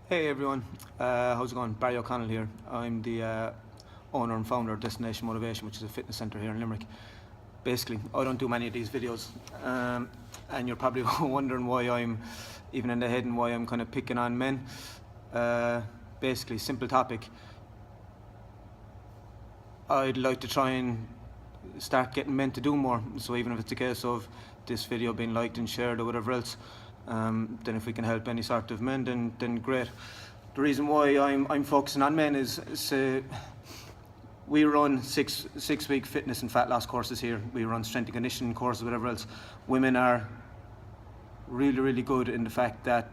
Hey everyone, how's it going? Barry O'Connell here. I'm the owner and founder of Destination Motivation, which is a fitness centre here in Limerick. Basically, I don't do many of these videos, and you're probably wondering why I'm even in the head and why I'm kind of picking on men. Basically, simple topic. I'd like to try and start getting men to do more. So even if it's a case of this video being liked and shared or whatever else, then if we can help any sort of men, then great. The reason why I'm focusing on men is we run six-week fitness and fat loss courses here. We run strength and conditioning courses, whatever else. Women are really good in the fact that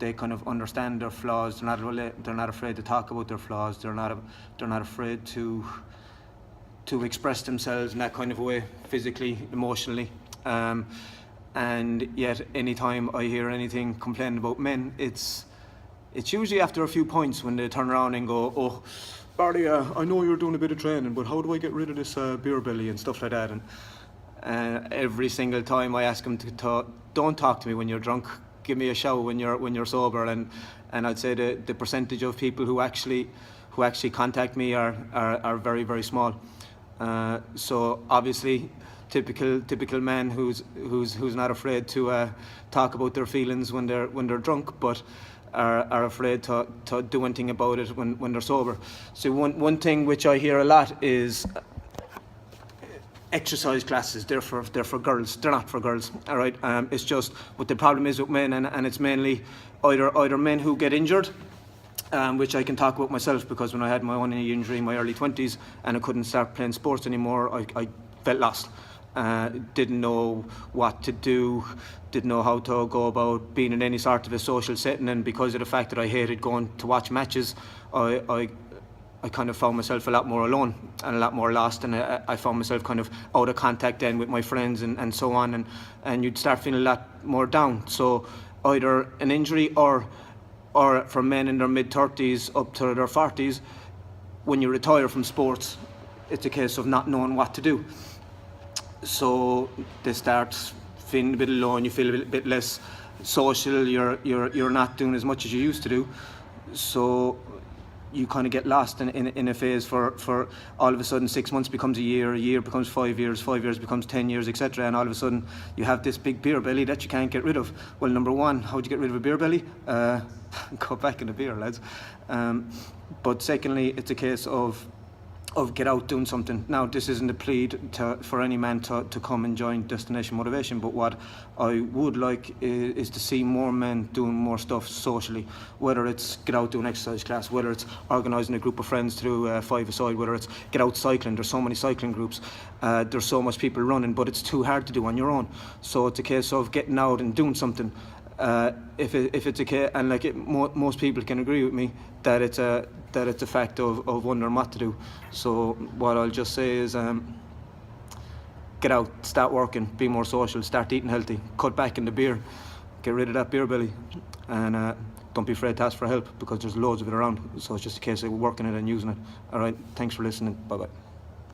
they kind of understand their flaws. They're not afraid to talk about their flaws. They're not afraid to express themselves in that kind of a way, physically, emotionally. And yet, anytime I hear anything complaining about men, it's usually after a few points when they turn around and go, "Oh, Barry, I know you're doing a bit of training, but how do I get rid of this beer belly and stuff like that?" And every single time I ask them to don't talk to me when you're drunk. Give me a shout when you're sober. And I'd say the percentage of people who actually contact me are very small. So obviously, typical man who's not afraid to talk about their feelings when they're drunk, but are afraid to do anything about it when they're sober. So one thing which I hear a lot is exercise classes. They're for girls. They're not for girls. All right. It's just what the problem is with men, and it's mainly either men who get injured. Which I can talk about myself, because when I had my own knee injury in my early 20s and I couldn't start playing sports anymore, I felt lost. Didn't know what to do, didn't know how to go about being in any sort of a social setting, and because of the fact that I hated going to watch matches, I kind of found myself a lot more alone and a lot more lost, and I found myself kind of out of contact then with my friends and so on, and you'd start feeling a lot more down. So either an injury or for men in their mid-30s up to their 40s, when you retire from sports, it's a case of not knowing what to do. So they start feeling a bit alone, you feel a bit less social, you're not doing as much as you used to do. So you kind of get lost in a phase for all of a sudden 6 months becomes a year becomes 5 years, 5 years becomes 10 years, etc. And all of a sudden you have this big beer belly that you can't get rid of. Well, number one, how do you get rid of a beer belly? Go back in the beer, lads. But secondly, it's a case of get out doing something. Now, this isn't a plea for any man to come and join Destination Motivation, but what I would like is to see more men doing more stuff socially, whether it's get out doing exercise class, whether it's organising a group of friends to do five-a-side, whether it's get out cycling. There's so many cycling groups, there's so much people running, but it's too hard to do on your own. So it's a case of getting out and doing something. If it's a case, and most people can agree with me that it's a fact of wondering what to do. So what I'll just say is get out, start working, be more social, start eating healthy, cut back in the beer, get rid of that beer belly, and don't be afraid to ask for help, because there's loads of it around. So it's just a case of working it and using it. All right, thanks for listening. Bye bye.